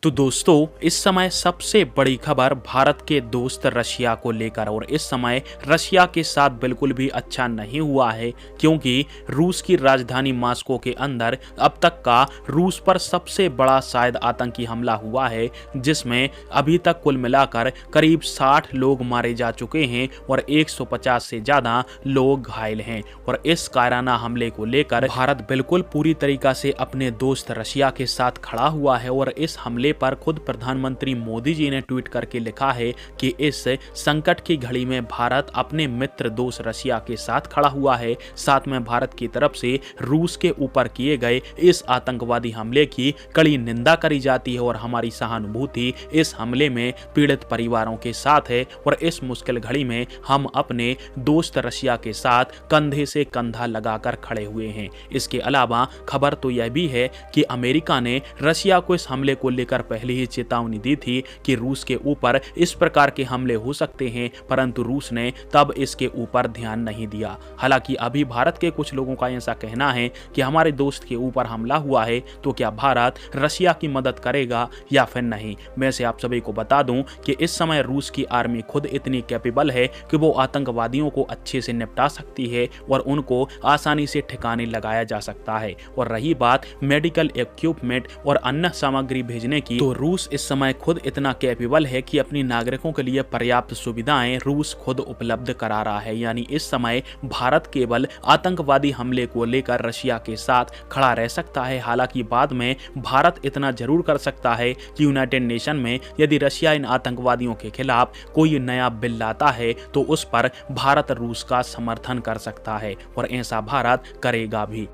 तो दोस्तों, इस समय सबसे बड़ी खबर भारत के दोस्त रशिया को लेकर और इस समय रशिया के साथ बिल्कुल भी अच्छा नहीं हुआ है, क्योंकि रूस की राजधानी मॉस्को के अंदर अब तक का रूस पर सबसे बड़ा शायद आतंकी हमला हुआ है, जिसमें अभी तक कुल मिलाकर करीब 60 लोग मारे जा चुके हैं और 150 से ज्यादा लोग घायल हैं। और इस कायराना हमले को लेकर भारत बिल्कुल पूरी तरीका से अपने दोस्त रशिया के साथ खड़ा हुआ है और इस हमले पर खुद प्रधानमंत्री मोदी जी ने ट्वीट करके लिखा है कि इस संकट की घड़ी में भारत अपने मित्र दोस्त रशिया के साथ खड़ा हुआ है। साथ में भारत की तरफ से रूस के ऊपर किए गए इस आतंकवादी हमले की कड़ी निंदा करी जाती है और हमारी सहानुभूति इस हमले में पीड़ित परिवारों के साथ है और इस मुश्किल घड़ी में हम अपने दोस्त रशिया के साथ कंधे से कंधा लगाकर खड़े हुए हैं। इसके अलावा खबर तो यह भी है कि अमेरिका ने रशिया को इस हमले को लेकर पहले ही चेतावनी दी थी कि रूस के ऊपर इस प्रकार के हमले हो सकते हैं, परंतु रूस ने तब इसके ऊपर ध्यान नहीं दिया। हालांकि अभी भारत के कुछ लोगों का ऐसा कहना है कि हमारे दोस्त के ऊपर हमला हुआ है तो क्या भारत रशिया की मदद करेगा या फिर नहीं। मैं से आप सभी को बता दूं कि इस समय रूस की आर्मी खुद इतनी कैपेबल है कि वो आतंकवादियों को अच्छे से निपटा सकती है और उनको आसानी से ठिकाने लगाया जा सकता है। और रही बात मेडिकल इक्विपमेंट और अन्य सामग्री भेजने की, तो रूस इस समय खुद इतना कैपेबल है कि अपनी नागरिकों के लिए पर्याप्त सुविधाएं रूस खुद उपलब्ध करा रहा है। यानी इस समय भारत केवल आतंकवादी हमले को लेकर रशिया के साथ खड़ा रह सकता है। हालांकि बाद में भारत इतना जरूर कर सकता है कि यूनाइटेड नेशन में यदि रशिया इन आतंकवादियों के खिलाफ कोई नया बिल लाता है तो उस पर भारत रूस का समर्थन कर सकता है और ऐसा भारत करेगा भी।